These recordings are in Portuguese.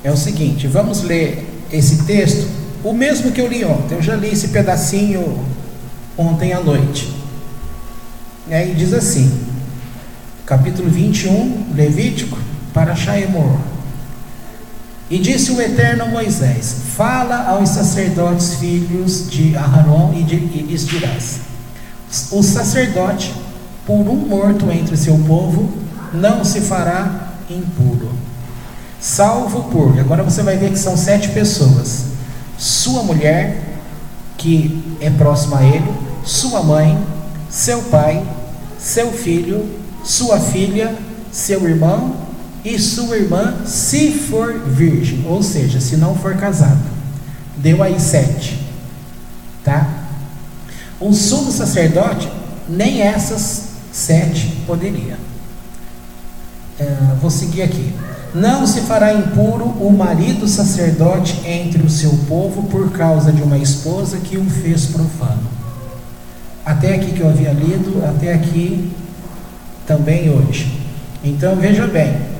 é o seguinte, vamos ler esse texto, o mesmo que eu li ontem. Eu já li esse pedacinho ontem à noite. E diz assim, capítulo 21, Levítico, para Shaemor. E disse o Eterno a Moisés: fala aos sacerdotes filhos de Aharon e lhes dirás: o sacerdote, por um morto entre seu povo, não se fará impuro, salvo por, agora você vai ver que são 7 pessoas: sua mulher, que é próxima a ele, sua mãe, seu pai, seu filho, sua filha, seu irmão e sua irmã, se for virgem, ou seja, se não for casado. Deu aí 7, tá? O sumo sacerdote, nem essas 7 poderia. Vou seguir aqui. Não se fará impuro o marido sacerdote entre o seu povo por causa de uma esposa que o fez profano. Até aqui que eu havia lido, até aqui também hoje. Então veja bem,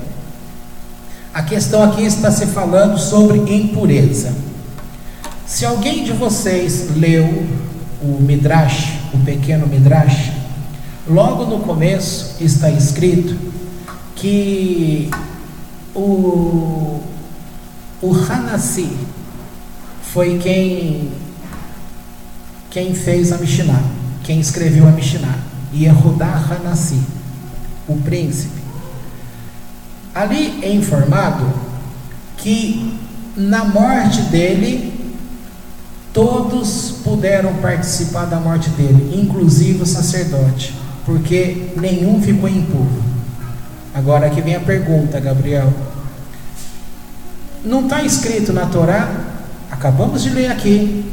a questão aqui está se falando sobre impureza. Se alguém de vocês leu o Midrash, o pequeno Midrash, logo no começo está escrito que o Hanassi foi quem fez a Mishnah, quem escreveu a Mishnah, Yehudá Hanassi, o príncipe. Ali é informado que na morte dele, todos puderam participar da morte dele, inclusive o sacerdote, porque nenhum ficou impuro. Agora aqui vem a pergunta, Gabriel. Não está escrito na Torá? Acabamos de ler aqui: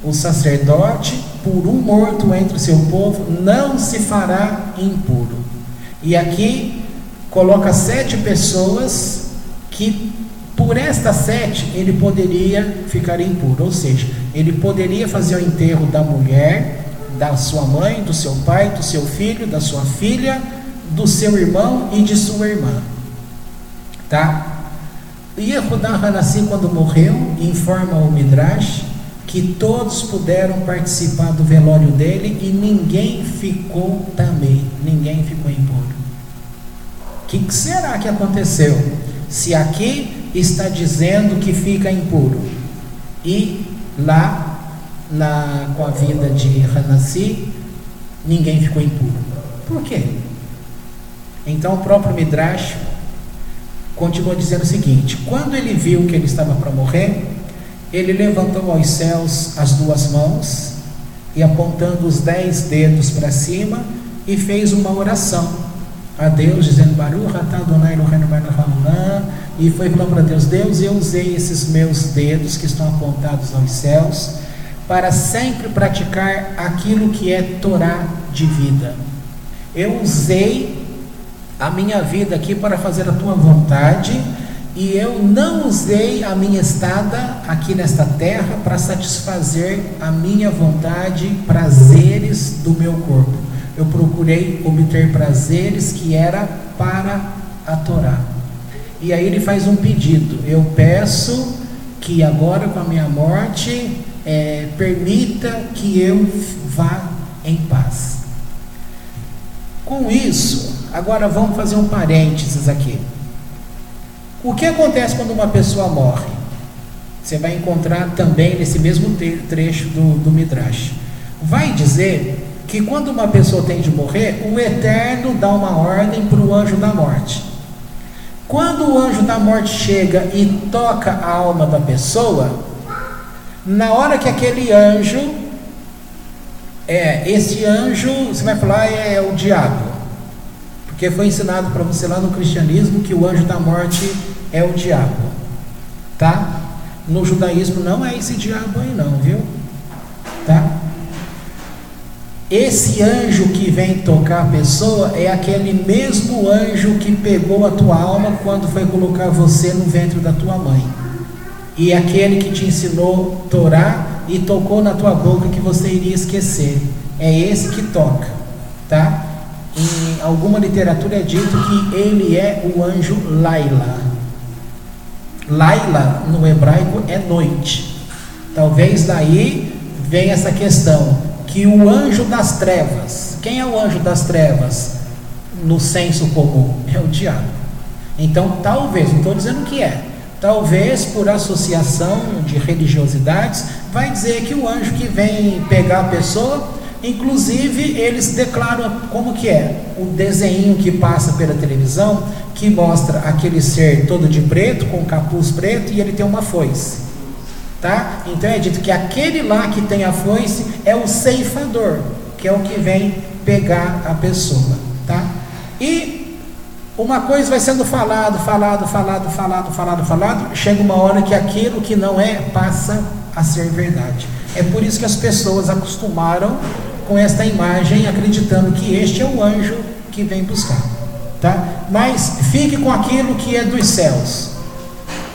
o sacerdote, por um morto entre o seu povo, não se fará impuro. E aqui coloca 7 pessoas que, por estas 7, ele poderia ficar impuro. Ou seja, ele poderia fazer o enterro da mulher, da sua mãe, do seu pai, do seu filho, da sua filha, do seu irmão e de sua irmã, tá? E Yehudá Hanassi, quando morreu, informa o Midrash que todos puderam participar do velório dele e ninguém ficou também, ninguém ficou impuro. O que será que aconteceu? Se aqui está dizendo que fica impuro e lá com a vida de Hanassi ninguém ficou impuro, por quê? Então o próprio Midrash continua dizendo o seguinte: quando ele viu que ele estava para morrer, ele levantou aos céus as 2 mãos e, apontando os 10 dedos para cima, e fez uma oração a Deus, dizendo: Baruch atah Adonai Eloheinu melech haolam. E foi falando para Deus: Deus, eu usei esses meus dedos que estão apontados aos céus para sempre praticar aquilo que é Torá de vida. Eu usei a minha vida aqui para fazer a tua vontade, e eu não usei a minha estada aqui nesta terra para satisfazer a minha vontade, prazeres do meu corpo. Eu procurei obter prazeres que era para a Torá. E aí ele faz um pedido: eu peço que agora, com a minha morte, permita que eu vá em paz. Com isso, agora vamos fazer um parênteses aqui. O que acontece quando uma pessoa morre? Você vai encontrar também nesse mesmo trecho do Midrash. Vai dizer que quando uma pessoa tem de morrer, o Eterno dá uma ordem para o anjo da morte. Quando o anjo da morte chega e toca a alma da pessoa, na hora que aquele anjo, esse anjo, você vai falar, é o diabo, porque foi ensinado para você lá no cristianismo que o anjo da morte é o diabo, tá? No judaísmo não é esse diabo aí não, viu? Tá? Esse anjo que vem tocar a pessoa é aquele mesmo anjo que pegou a tua alma quando foi colocar você no ventre da tua mãe, e aquele que te ensinou Torá e tocou na tua boca que você iria esquecer. É esse que toca, tá? Em alguma literatura é dito que ele é o anjo Laila. Laila no hebraico é noite. Talvez daí venha essa questão, que o anjo das trevas, quem é o anjo das trevas no senso comum? É o diabo. Então talvez, não estou dizendo que é, talvez por associação de religiosidades, vai dizer que o anjo que vem pegar a pessoa, inclusive eles declaram como que é, o desenho que passa pela televisão, que mostra aquele ser todo de preto, com capuz preto, e ele tem uma foice, tá? Então é dito que aquele lá que tem a foice é o ceifador, que é o que vem pegar a pessoa, tá? E uma coisa vai sendo falado, chega uma hora que aquilo que não é, passa a ser verdade. É por isso que as pessoas acostumaram com esta imagem, acreditando que este é o anjo que vem buscar, tá? Mas fique com aquilo que é dos céus.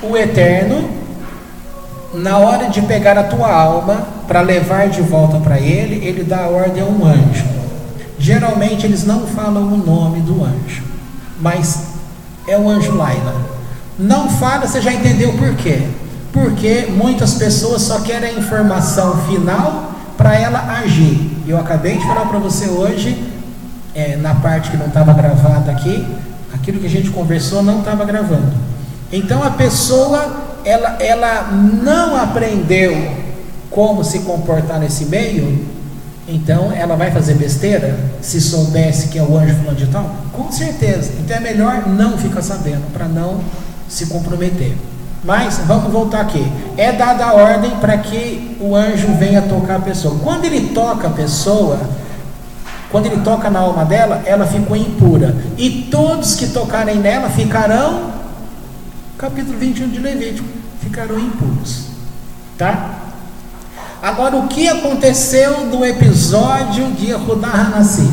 O Eterno, na hora de pegar a tua alma para levar de volta para ele, ele dá a ordem a um anjo. Geralmente eles não falam o nome do anjo, mas é o anjo Laila. Não fala, você já entendeu por quê? Porque muitas pessoas só querem a informação final para ela agir. Eu acabei de falar para você hoje, na parte que não estava gravada aqui, aquilo que a gente conversou não estava gravando. Então a pessoa, ela não aprendeu como se comportar nesse meio, então ela vai fazer besteira se soubesse que é o anjo fulano de tal? Com certeza. Então é melhor não ficar sabendo, para não se comprometer. Mas vamos voltar aqui. É dada a ordem para que o anjo venha tocar a pessoa. Quando ele toca a pessoa, quando ele toca na alma dela, ela ficou impura, e todos que tocarem nela ficarão, capítulo 21 de Levítico, ficarão impuros, tá? Agora, o que aconteceu no episódio de Yehudá Hanassi?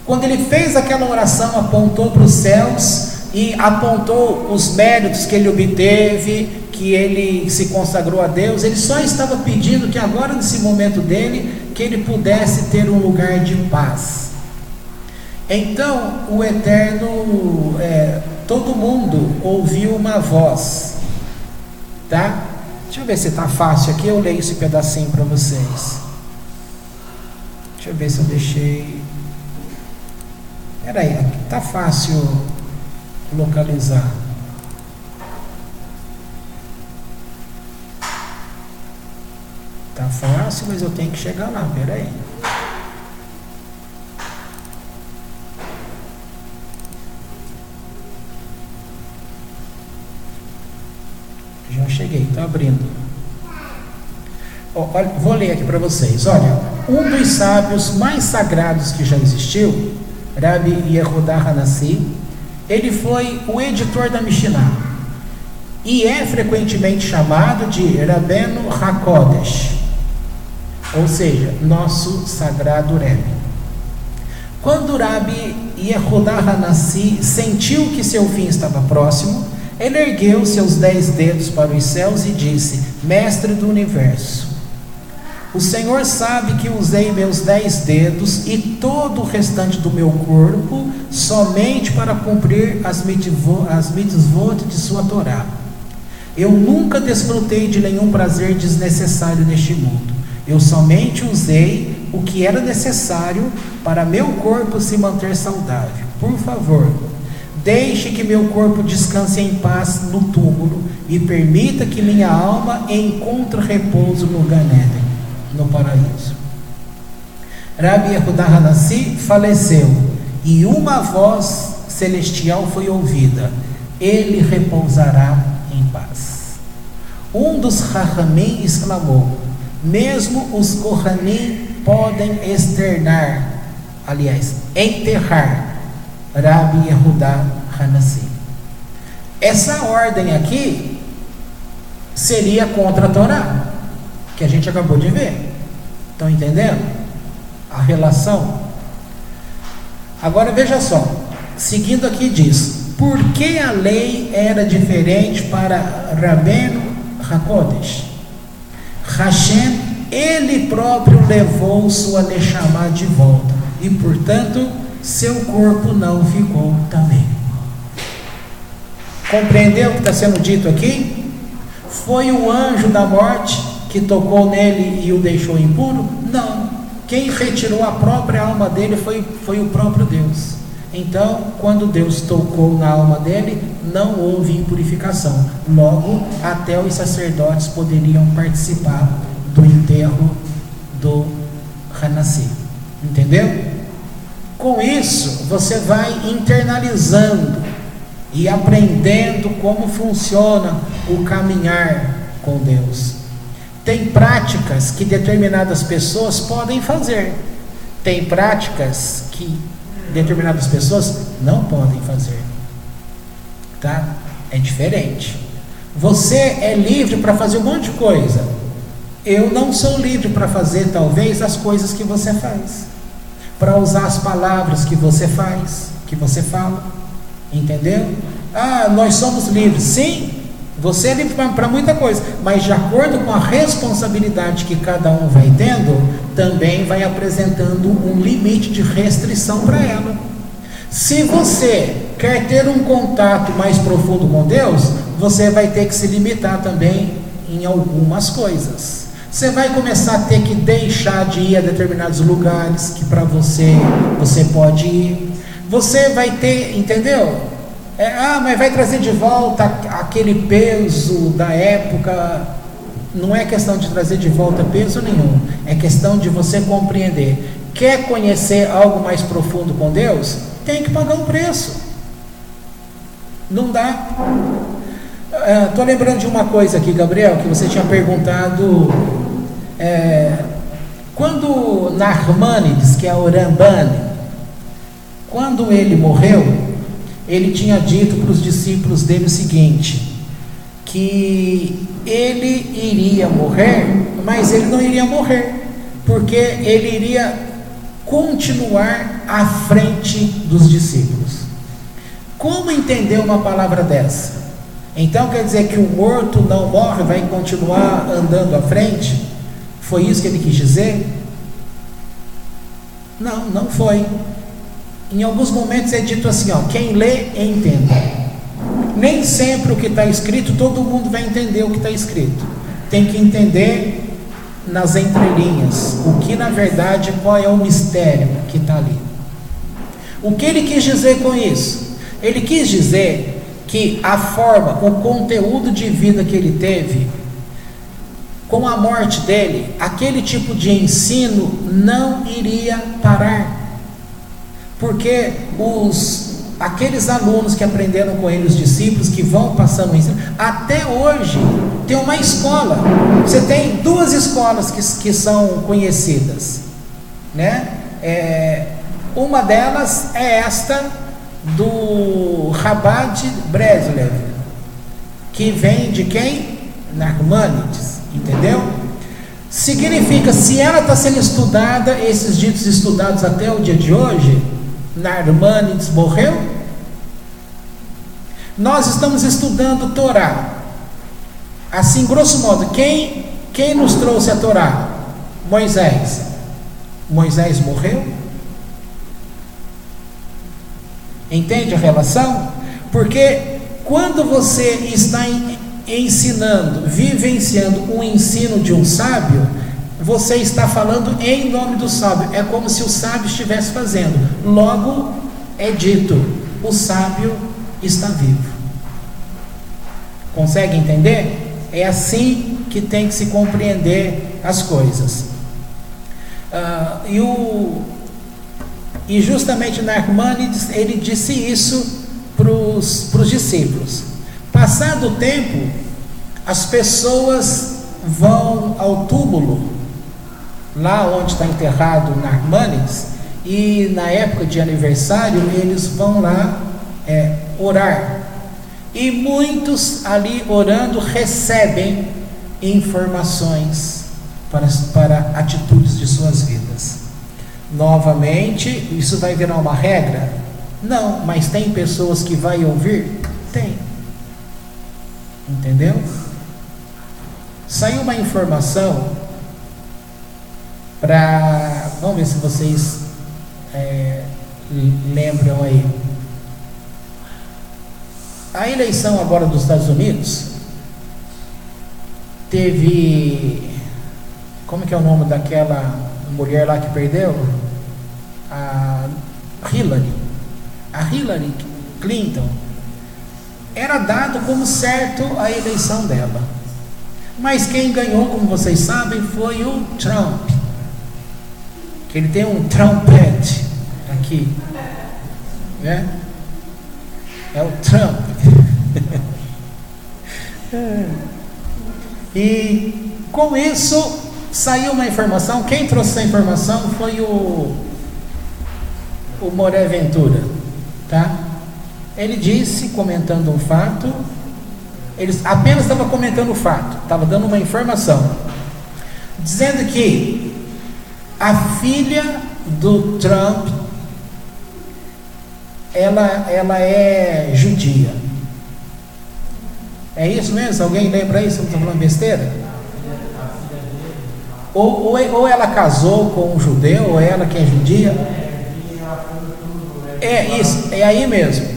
Quando ele fez aquela oração, apontou para os céus e apontou os méritos que ele obteve, que ele se consagrou a Deus. Ele só estava pedindo que agora, nesse momento dele, que ele pudesse ter um lugar de paz. Então o Eterno, todo mundo ouviu uma voz, tá? Deixa eu ver se está fácil aqui, eu leio esse pedacinho para vocês. Deixa eu ver se eu deixei. Peraí, aqui está fácil localizar. Tá fácil, mas eu tenho que chegar lá, peraí. Já cheguei, está abrindo. Olha, vou ler aqui para vocês. Olha, um dos sábios mais sagrados que já existiu, Rabbi Yehudá Hanassi, ele foi o editor da Mishnah e é frequentemente chamado de Rabbeinu HaKodesh, ou seja, nosso sagrado Rebbe. Quando Rabbi Yehudá Hanassi sentiu que seu fim estava próximo, ele ergueu seus 10 dedos para os céus e disse: Mestre do universo, o Senhor sabe que usei meus 10 dedos e todo o restante do meu corpo somente para cumprir as mitzvot de sua Torá. Eu nunca desfrutei de nenhum prazer desnecessário neste mundo. Eu somente usei o que era necessário para meu corpo se manter saudável. Por favor, deixe que meu corpo descanse em paz no túmulo e permita que minha alma encontre repouso no Gan Eden, no paraíso. Rabbi Yehudá Hanassi faleceu e uma voz celestial foi ouvida: ele repousará em paz. Um dos Rahamim exclamou: mesmo os Kohanim podem enterrar Rabbi Yehudá Hanassi. Essa ordem aqui seria contra a Torá, que a gente acabou de ver. Estão entendendo a relação? Agora veja só, seguindo aqui diz: por que a lei era diferente para Rabbeinu HaKodesh? Hashem, ele próprio levou sua Neshama de volta e, portanto, seu corpo não ficou também. Compreendeu o que está sendo dito aqui? Foi o anjo da morte que tocou nele e o deixou impuro? Não. Quem retirou a própria alma dele foi o próprio Deus. Então, quando Deus tocou na alma dele, não houve impurificação. Logo, até os sacerdotes poderiam participar do enterro do renascido. Entendeu? Com isso, você vai internalizando e aprendendo como funciona o caminhar com Deus. Tem práticas que determinadas pessoas podem fazer. Tem práticas que determinadas pessoas não podem fazer. Tá? É diferente. Você é livre para fazer um monte de coisa. Eu não sou livre para fazer, talvez, as coisas que você faz. Para usar as palavras que você faz, que você fala. Entendeu? Nós somos livres. Sim, você é livre para muita coisa, mas de acordo com a responsabilidade que cada um vai tendo, também vai apresentando um limite de restrição para ela. Se você quer ter um contato mais profundo com Deus, você vai ter que se limitar também em algumas coisas. Você vai começar a ter que deixar de ir a determinados lugares que para você pode ir. Você vai ter, entendeu? Mas vai trazer de volta aquele peso da época. Não é questão de trazer de volta peso nenhum. É questão de você compreender. Quer conhecer algo mais profundo com Deus? Tem que pagar um preço. Não dá. Estou lembrando de uma coisa aqui, Gabriel, que você tinha perguntado. Quando Narmânides, que é o Rambani, quando ele morreu, ele tinha dito para os discípulos dele o seguinte, que ele iria morrer, mas ele não iria morrer, porque ele iria continuar à frente dos discípulos. Como entender uma palavra dessa? Então quer dizer que o morto não morre, vai continuar andando à frente? Foi isso que ele quis dizer? Não, não foi. Em alguns momentos é dito assim, quem lê, entenda. Nem sempre o que está escrito, todo mundo vai entender o que está escrito. Tem que entender nas entrelinhas, o que na verdade, qual é o mistério que está ali. O que ele quis dizer com isso? Ele quis dizer que a forma, o conteúdo de vida que ele teve, com a morte dele, aquele tipo de ensino não iria parar. Porque aqueles alunos que aprenderam com ele, os discípulos que vão passando o ensino, até hoje tem uma escola. Você tem duas escolas que são conhecidas, né? Uma delas é esta do Chabad Breslev, que vem de quem? Narmânides, entendeu? Significa, se ela está sendo estudada, esses ditos estudados até o dia de hoje, Narmânides morreu. Nós estamos estudando Torá. Assim, grosso modo, quem nos trouxe a Torá? Moisés. Moisés morreu? Entende a relação? Porque quando você está ensinando, vivenciando o ensino de um sábio, você está falando em nome do sábio. É como se o sábio estivesse fazendo. Logo é dito, o sábio está vivo. Consegue entender? É assim que tem que se compreender as coisas. E justamente Narmânides, ele disse isso para os discípulos. Passado o tempo, as pessoas vão ao túmulo, lá onde está enterrado Narmânides, e na época de aniversário eles vão lá orar, e muitos ali orando recebem informações para atitudes de suas vidas. Novamente, isso vai virar uma regra? Não, mas tem pessoas que vai ouvir? Tem. Entendeu? Saiu uma informação vamos ver se vocês lembram aí. a eleição agora dos Estados Unidos teve, como que é o nome daquela mulher lá que perdeu? A Hillary Clinton. Era dado como certo a eleição dela, mas quem ganhou, como vocês sabem, foi o Trump, que ele tem um trompete aqui, né? É o Trump. E com isso saiu uma informação. Quem trouxe essa informação foi o Moré Ventura, tá? Ele disse, comentando um fato, ele apenas estava comentando o fato, estava dando uma informação, dizendo que a filha do Trump, ela é judia. É isso mesmo? Alguém lembra isso? Eu não estou falando besteira? Ou ela casou com um judeu, ou ela que é judia. É isso, é aí mesmo.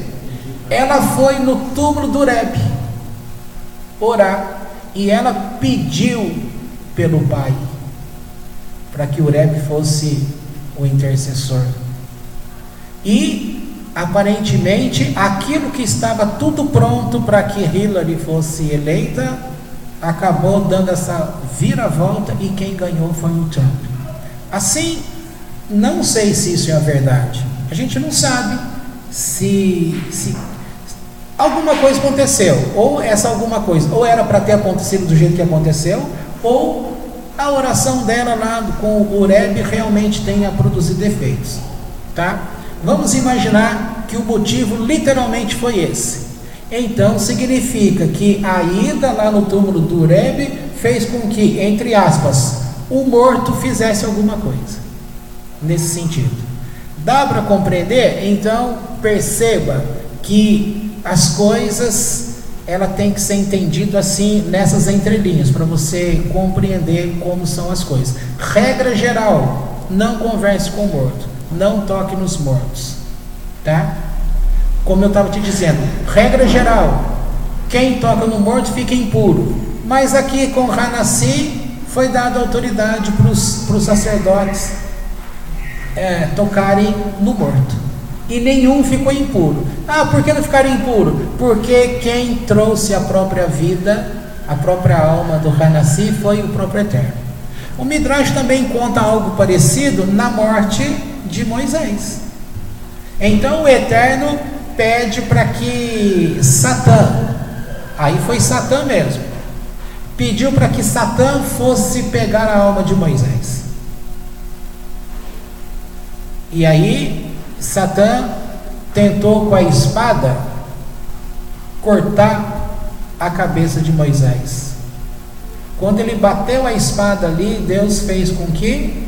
Ela foi no túmulo do Rebbe orar, e ela pediu pelo pai, para que o Rebbe fosse o intercessor. E aparentemente aquilo que estava tudo pronto para que Hillary fosse eleita, acabou dando essa viravolta, e quem ganhou foi o Trump. Assim, não sei se isso é a verdade, a gente não sabe se alguma coisa aconteceu, ou essa alguma coisa, ou era para ter acontecido do jeito que aconteceu, ou a oração dela lá com o Rebbe realmente tenha produzido efeitos, tá? Vamos imaginar que o motivo literalmente foi esse. Então significa que a ida lá no túmulo do Rebbe fez com que, entre aspas, o morto fizesse alguma coisa nesse sentido. Dá para compreender? Então perceba que as coisas, ela tem que ser entendido assim, nessas entrelinhas, para você compreender como são as coisas. Regra geral: não converse com o morto, não toque nos mortos, tá? Como eu estava te dizendo, regra geral: quem toca no morto fica impuro. Mas aqui com Hanassi foi dada autoridade para os sacerdotes tocarem no morto, e nenhum ficou impuro. Por que não ficaram impuro? Porque quem trouxe a própria vida, a própria alma do Hanassi, foi o próprio Eterno. O Midrash também conta algo parecido na morte de Moisés. Então o Eterno pede para que Satã, aí foi Satã mesmo, pediu para que Satã fosse pegar a alma de Moisés. E aí Satã tentou com a espada cortar a cabeça de Moisés. Quando ele bateu a espada ali, Deus fez com que,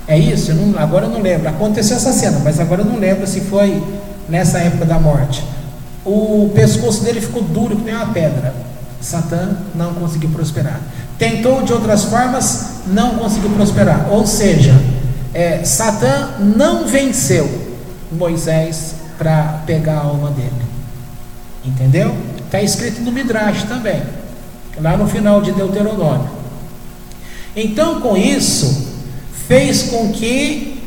é isso? Agora eu não lembro, aconteceu essa cena, mas agora eu não lembro se foi nessa época da morte. O pescoço dele ficou duro que nem uma pedra. Satã não conseguiu prosperar. Tentou de outras formas, não conseguiu prosperar. Ou seja, Satã não venceu Moisés para pegar a alma dele. Entendeu? Está escrito no Midrash também, lá no final de Deuteronômio. Então, com isso, fez com que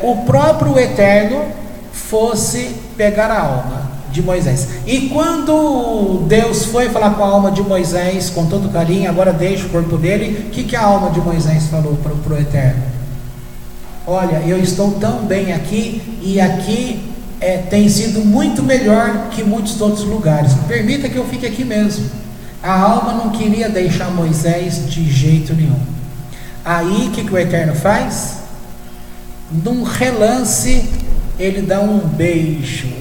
o próprio Eterno fosse pegar a alma de Moisés. E quando Deus foi falar com a alma de Moisés com todo carinho, agora deixa o corpo dele, o que a alma de Moisés falou para o Eterno? Olha, eu estou tão bem aqui, e aqui tem sido muito melhor que muitos outros lugares, permita que eu fique aqui mesmo. A alma não queria deixar Moisés de jeito nenhum. Aí o que o Eterno faz? Num relance, ele dá um beijo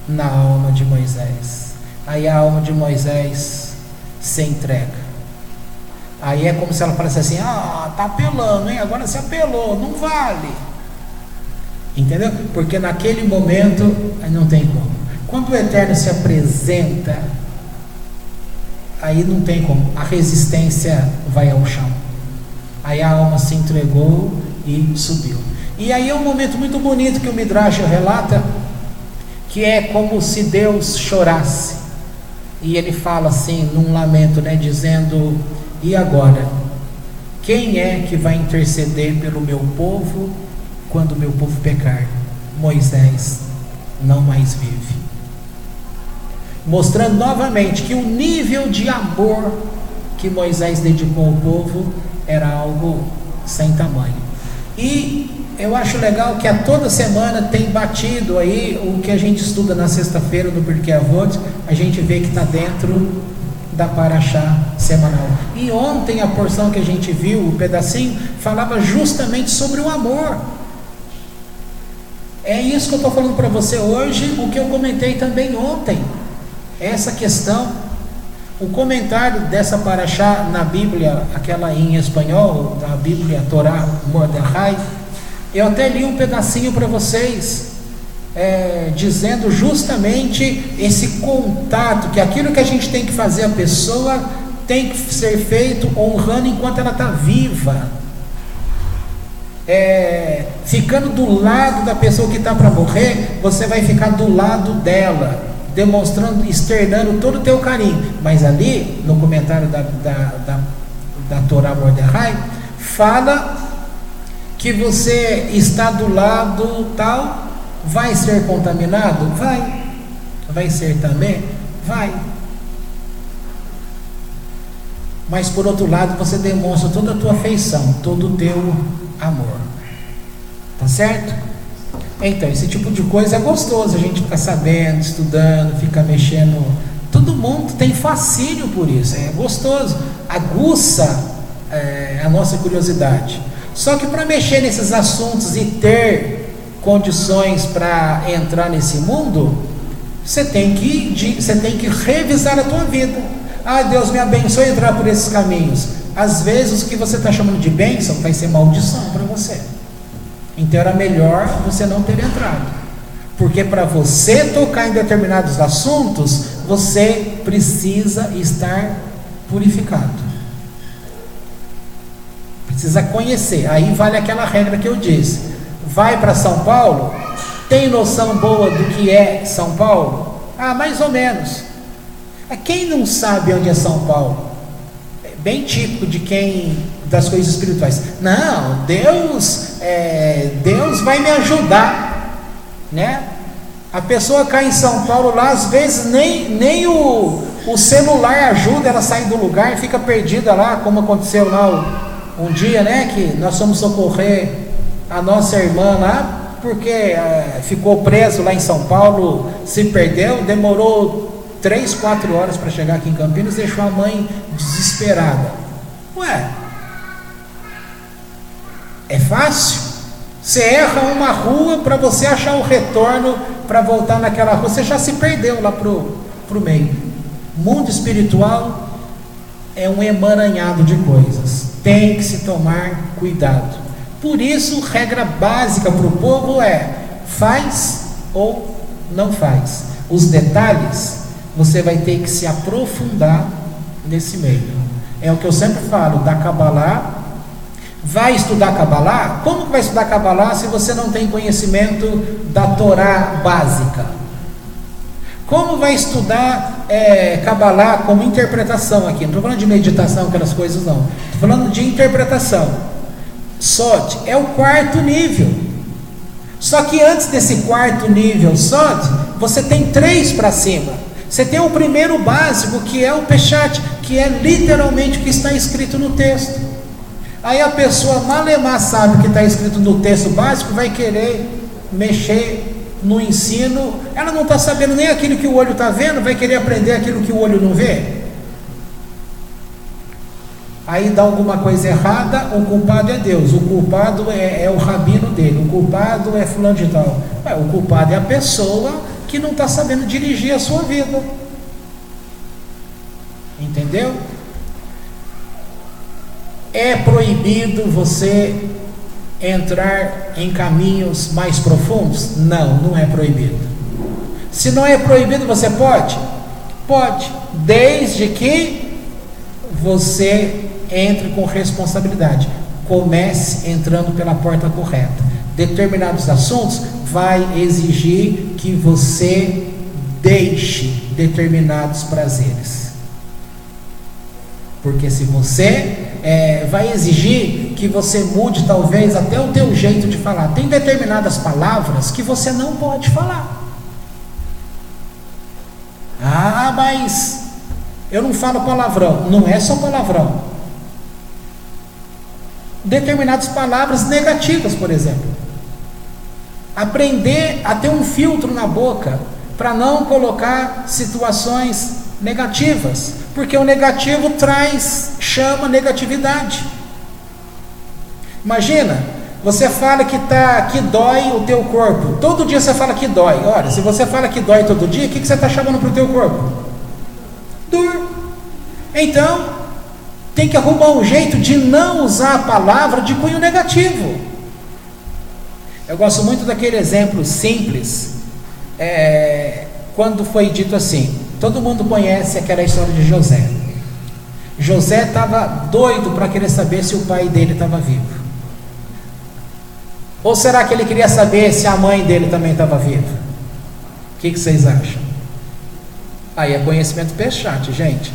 na alma de Moisés. Aí a alma de Moisés se entrega. Aí é como se ela falasse assim: tá apelando, hein? Agora se apelou, não vale. Entendeu? Porque naquele momento não tem como. Quando o Eterno se apresenta, aí não tem como, a resistência vai ao chão. Aí a alma se entregou e subiu. E aí é um momento muito bonito que o Midrash relata, que é como se Deus chorasse. E ele fala assim, num lamento, né, dizendo: e agora? Quem é que vai interceder pelo meu povo quando o meu povo pecar? Moisés não mais vive. Mostrando novamente que o nível de amor que Moisés dedicou ao povo era algo sem tamanho. E eu acho legal que a toda semana tem batido aí o que a gente estuda na sexta-feira do Pirkei Avot, a gente vê que está dentro da Parashá semanal. E ontem a porção que a gente viu, o pedacinho, falava justamente sobre o amor. É isso que eu estou falando para você hoje, o que eu comentei também ontem. Essa questão, o comentário dessa Parashá na Bíblia, aquela em espanhol, da Bíblia Torá Mordechai, eu até li um pedacinho para vocês, dizendo justamente esse contato, que aquilo que a gente tem que fazer, a pessoa tem que ser feito honrando enquanto ela está viva, ficando do lado da pessoa que está para morrer, você vai ficar do lado dela, demonstrando, externando todo o teu carinho. Mas ali, no comentário da Torá Mordechai, fala que você está do lado tal, vai ser contaminado? Vai ser também? Vai. Mas por outro lado, você demonstra toda a tua afeição, todo o teu amor. Tá certo? Então, esse tipo de coisa é gostoso, a gente fica sabendo, estudando, fica mexendo. Todo mundo tem fascínio por isso, é gostoso, aguça a nossa curiosidade. Só que para mexer nesses assuntos e ter condições para entrar nesse mundo, você tem que revisar a tua vida. Ah, Deus me abençoe a entrar por esses caminhos. Às vezes o que você está chamando de bênção vai ser maldição para você. Então era melhor você não ter entrado, porque para você tocar em determinados assuntos, você precisa estar purificado, precisa conhecer. Aí vale aquela regra que eu disse: vai para São Paulo, tem noção boa do que é São Paulo? Ah, mais ou menos. Quem não sabe onde é São Paulo? É bem típico de quem, das coisas espirituais. Não, Deus vai me ajudar, né? A pessoa cai em São Paulo lá, às vezes nem o celular ajuda ela a sair do lugar e fica perdida lá, como aconteceu lá um dia, né? Que nós fomos socorrer a nossa irmã lá, porque ficou preso lá em São Paulo, se perdeu, demorou 3, 4 horas para chegar aqui em Campinas, deixou a mãe desesperada. Ué, é fácil? Você erra uma rua para você achar o retorno para voltar naquela rua, você já se perdeu lá pro meio. Mundo espiritual é um emaranhado de coisas, tem que se tomar cuidado. Por isso, regra básica para o povo é: faz ou não faz. Os detalhes você vai ter que se aprofundar nesse meio. É o que eu sempre falo da Kabbalah. Vai estudar Kabbalah? Como que vai estudar Kabbalah se você não tem conhecimento da Torá básica? Como vai estudar Kabbalah como interpretação aqui? Não estou falando de meditação, aquelas coisas não. Estou falando de interpretação. Sod é o 4º nível. Só que antes desse 4º nível Sod, você tem 3 para cima. Você tem o primeiro básico, que é o Peshat, que é literalmente o que está escrito no texto. Aí a pessoa malemar sabe o que está escrito no texto básico, vai querer mexer no ensino, ela não está sabendo nem aquilo que o olho está vendo, vai querer aprender aquilo que o olho não vê. Aí dá alguma coisa errada, o culpado é Deus, o culpado é o rabino dele, o culpado é fulano de tal. O culpado é a pessoa que não está sabendo dirigir a sua vida. Entendeu? É proibido você entrar em caminhos mais profundos? Não, não é proibido. Se não é proibido, você pode? Pode, desde que você entre com responsabilidade. Comece entrando pela porta correta. determinados assuntos, vai exigir que você deixe determinados prazeres. Porque se você vai exigir que você mude talvez até o teu jeito de falar. Tem determinadas palavras que você não pode falar. Ah, mas eu não falo palavrão. Não é só palavrão. Determinadas palavras negativas, por exemplo. Aprender a ter um filtro na boca para não colocar situações negativas, porque o negativo chama negatividade. Imagina, você fala que dói o teu corpo, todo dia você fala que dói. Olha, se você fala que dói todo dia, o que você está chamando para o teu corpo? Dor. Então, tem que arrumar um jeito de não usar a palavra de cunho negativo. Eu gosto muito daquele exemplo simples, quando foi dito assim, todo mundo conhece aquela história de José. José estava doido para querer saber se o pai dele estava vivo. Ou será que ele queria saber se a mãe dele também estava viva? O que vocês acham? Aí é conhecimento peixate, gente.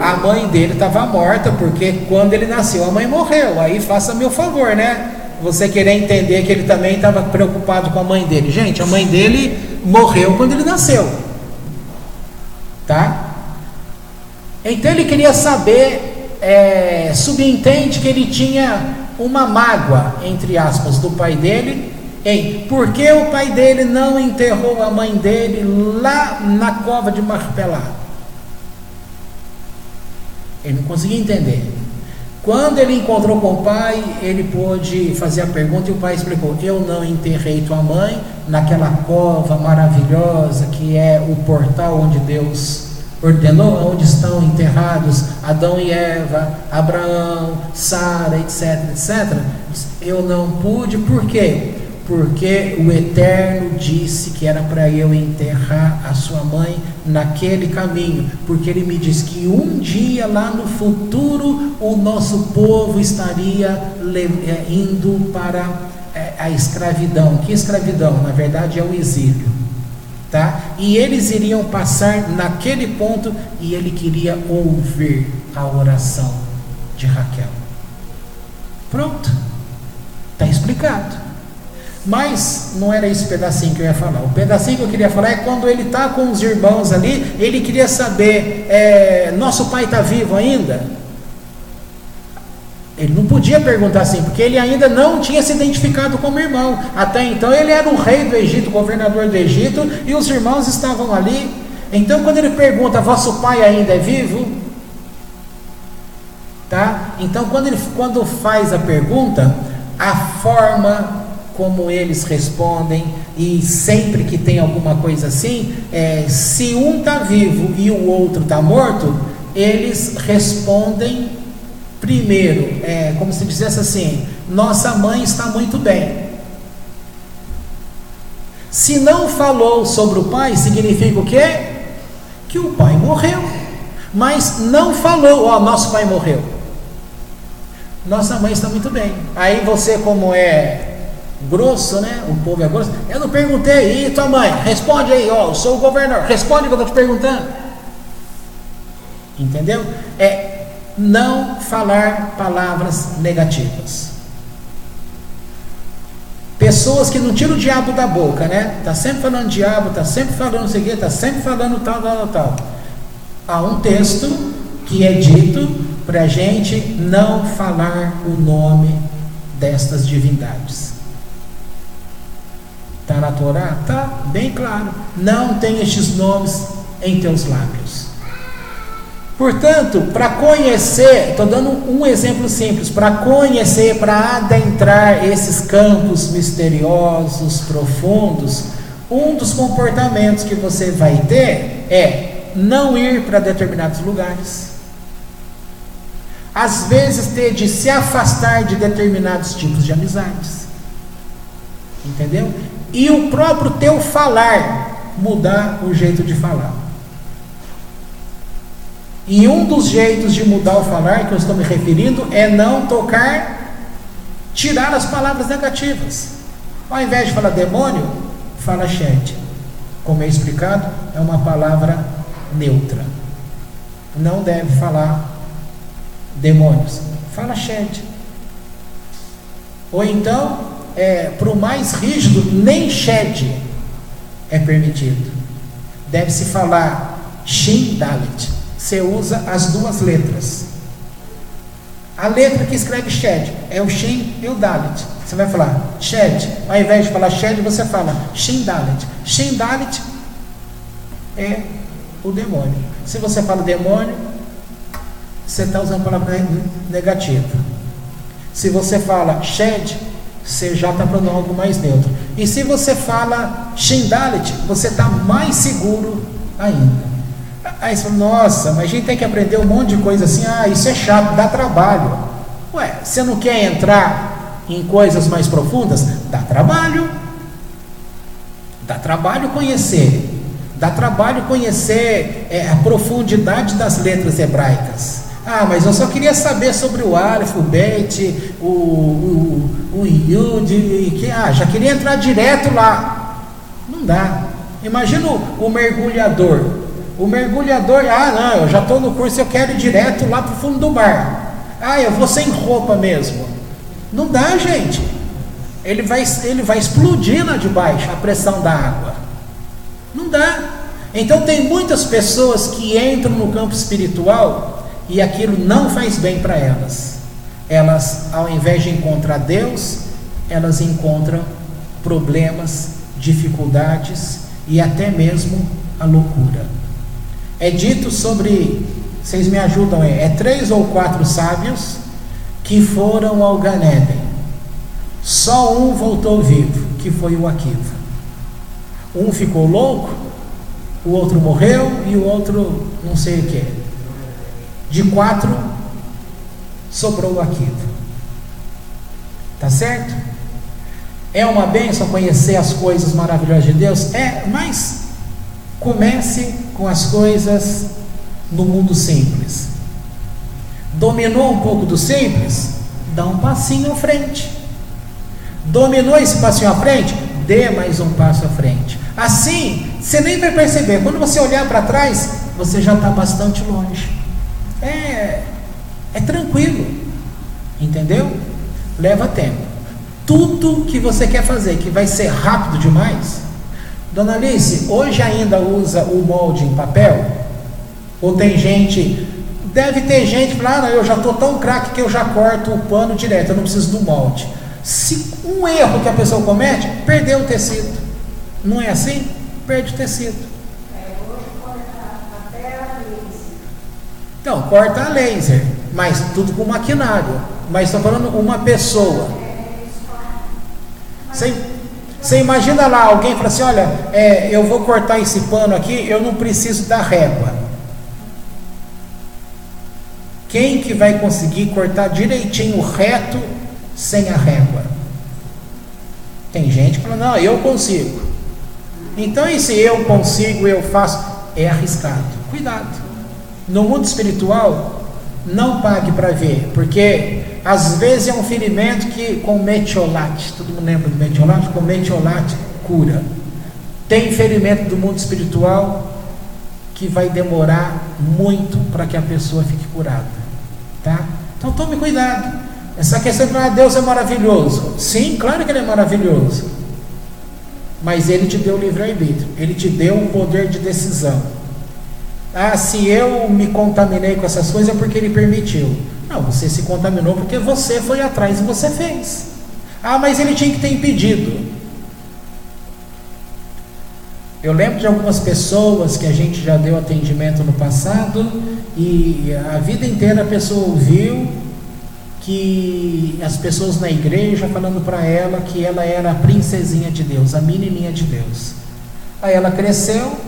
A mãe dele estava morta, porque quando ele nasceu a mãe morreu. Aí faça meu favor, né? Você querer entender que ele também estava preocupado com a mãe dele. Gente, a mãe dele morreu quando ele nasceu, tá? Então ele queria saber, subentende que ele tinha uma mágoa, entre aspas, do pai dele, por que o pai dele não enterrou a mãe dele lá na cova de Macpelá? Ele não conseguia entender. Quando ele encontrou com o pai, ele pôde fazer a pergunta e o pai explicou: eu não enterrei tua mãe naquela cova maravilhosa que é o portal onde Deus ordenou, onde estão enterrados Adão e Eva, Abraão, Sara, etc, etc. Eu não pude, por quê? Porque o Eterno disse que era para eu enterrar a sua mãe naquele caminho, porque ele me disse que um dia lá no futuro o nosso povo estaria indo para a escravidão. Que escravidão? Na verdade é o exílio, tá? E eles iriam passar naquele ponto e ele queria ouvir a oração de Raquel. Pronto, está explicado. Mas não era esse pedacinho que eu ia falar. O pedacinho que eu queria falar é quando ele está com os irmãos ali, ele queria saber, nosso pai está vivo ainda? Ele não podia perguntar assim, porque ele ainda não tinha se identificado como irmão. Até então ele era o rei do Egito, o governador do Egito, e os irmãos estavam ali. Então quando ele pergunta, vosso pai ainda é vivo? Tá? Então quando faz a pergunta, a forma como eles respondem, e sempre que tem alguma coisa assim, se um está vivo e o outro está morto, eles respondem primeiro, como se dissesse assim: nossa mãe está muito bem. Se não falou sobre o pai, significa o quê? Que o pai morreu. Mas não falou, nosso pai morreu, nossa mãe está muito bem. Aí você, como grosso, né? O povo é grosso. Eu não perguntei, e tua mãe? Responde aí, eu sou o governador, responde o que eu estou te perguntando. Entendeu? Não falar palavras negativas. Pessoas que não tiram o diabo da boca, né? Tá sempre falando diabo, tá sempre falando isso aqui, tá sempre falando tal. Há um texto que é dito para a gente não falar o nome destas divindades. Está na Torá? Está bem claro. Não tem estes nomes em teus lábios. Portanto, para conhecer, estou dando um exemplo simples, para conhecer, para adentrar esses campos misteriosos, profundos, um dos comportamentos que você vai ter é não ir para determinados lugares. Às vezes ter de se afastar de determinados tipos de amizades. Entendeu? E o próprio teu falar, mudar o jeito de falar. E um dos jeitos de mudar o falar que eu estou me referindo é não tocar tirar as palavras negativas. Ao invés de falar demônio, fala shed. Como é explicado, é uma palavra neutra. Não deve falar demônios, fala shed. Ou então, para o mais rígido, nem shed é permitido. Deve-se falar shin dalet. Você usa as duas letras. A letra que escreve shed é o shin e o dalet. Você vai falar shed, ao invés de falar shed, você fala shin dalet. Shin dalet é o demônio. Se você fala demônio, você está usando a palavra negativa. Se você fala shed, você já está falando algo mais neutro. E se você fala shin dalet, você está mais seguro ainda. Aí você fala, nossa, mas a gente tem que aprender um monte de coisa assim. Isso é chato, dá trabalho. Ué, você não quer entrar em coisas mais profundas? Dá trabalho. Dá trabalho conhecer. Dá trabalho conhecer a profundidade das letras hebraicas. Mas eu só queria saber sobre o Aleph, o Bet, o Yud, já queria entrar direto lá. Não dá. Imagina o mergulhador. O mergulhador, não, eu já estou no curso, eu quero ir direto lá para o fundo do mar. Eu vou sem roupa mesmo. Não dá, gente. Ele vai explodir lá de baixo, a pressão da água. Não dá. Então tem muitas pessoas que entram no campo espiritual e aquilo não faz bem para elas. Elas, ao invés de encontrar Deus, elas encontram problemas, dificuldades e até mesmo a loucura. É dito sobre, vocês me ajudam aí, 3 ou 4 sábios que foram ao Gan Eden. Só um voltou vivo, que foi o Akiva. Um ficou louco, o outro morreu e o outro não sei o que. De 4 sobrou o Akiva. Tá certo? É uma bênção conhecer as coisas maravilhosas de Deus? Mas comece com as coisas no mundo simples. Dominou um pouco do simples? Dá um passinho à frente. Dominou esse passinho à frente? Dê mais um passo à frente. Assim, você nem vai perceber. Quando você olhar para trás, você já está bastante longe. É tranquilo. Entendeu? Leva tempo. Tudo que você quer fazer, que vai ser rápido demais. Dona Alice, hoje ainda usa o molde em papel? Ou tem gente... Deve ter gente que fala, eu já estou tão craque que eu já corto o pano direto, eu não preciso do molde. Se um erro que a pessoa comete, perdeu o tecido. Não é assim? Perde o tecido. Hoje corta até a laser. Então, corta a laser, mas tudo com maquinário. Mas estou falando uma pessoa. Você imagina lá, alguém fala assim, olha, eu vou cortar esse pano aqui, eu não preciso da régua. Quem que vai conseguir cortar direitinho, reto, sem a régua? Tem gente que fala, não, eu consigo. Então, e se eu consigo, eu faço? É arriscado. Cuidado. No mundo espiritual, não pague para ver, porque às vezes é um ferimento que com metiolate, todo mundo lembra do metiolate? Com metiolate cura. Tem ferimento do mundo espiritual que vai demorar muito para que a pessoa fique curada, tá? Então tome cuidado. Essa questão de Deus é maravilhoso. Sim, claro que Ele é maravilhoso, mas Ele te deu o livre-arbítrio, Ele te deu o poder de decisão. Se eu me contaminei com essas coisas é porque Ele permitiu. Não, você se contaminou porque você foi atrás e você fez. Mas Ele tinha que ter impedido. Eu lembro de algumas pessoas que a gente já deu atendimento no passado e a vida inteira a pessoa ouviu que as pessoas na igreja falando para ela que ela era a princesinha de Deus, a menininha de Deus. Aí ela cresceu,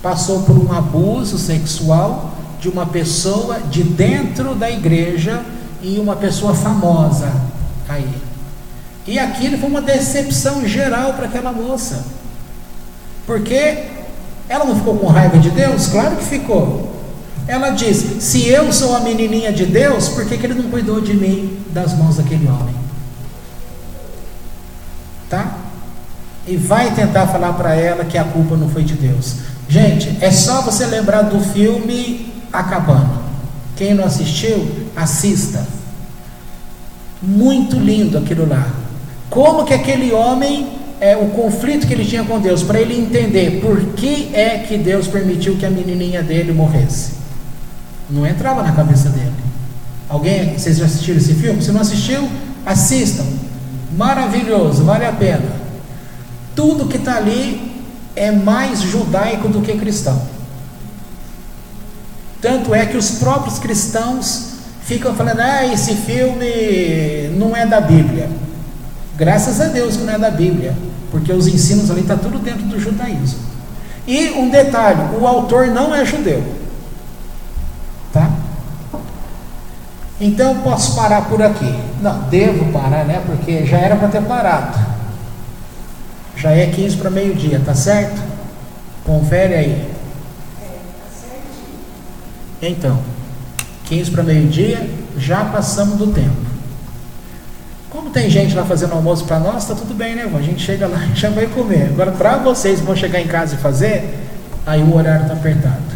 passou por um abuso sexual de uma pessoa de dentro da igreja e uma pessoa famosa aí. E aquilo foi uma decepção geral para aquela moça. Porque ela não ficou com raiva de Deus? Claro que ficou. Ela diz: se eu sou a menininha de Deus, por que ele não cuidou de mim das mãos daquele homem? Tá? E vai tentar falar para ela que a culpa não foi de Deus. Gente, é só você lembrar do filme A Cabana. Quem não assistiu, assista. Muito lindo aquilo lá. Como que aquele homem, o conflito que ele tinha com Deus, para ele entender por que é que Deus permitiu que a menininha dele morresse. Não entrava na cabeça dele. Alguém, vocês já assistiram esse filme? Se não assistiu, assistam. Maravilhoso, vale a pena. Tudo que está ali é mais judaico do que cristão. Tanto é que os próprios cristãos ficam falando: esse filme não é da Bíblia. Graças a Deus que não é da Bíblia, porque os ensinos ali estão tudo dentro do judaísmo. E um detalhe: o autor não é judeu. Tá? Então posso parar por aqui. Não, devo parar, né? Porque já era para ter parado. Já é 15 para meio-dia, tá certo? Confere aí. Então, 15 para meio-dia, já passamos do tempo. Como tem gente lá fazendo almoço para nós, tá tudo bem, né? A gente chega lá e já vai comer. Agora, para vocês que vão chegar em casa e fazer, aí o horário tá apertado.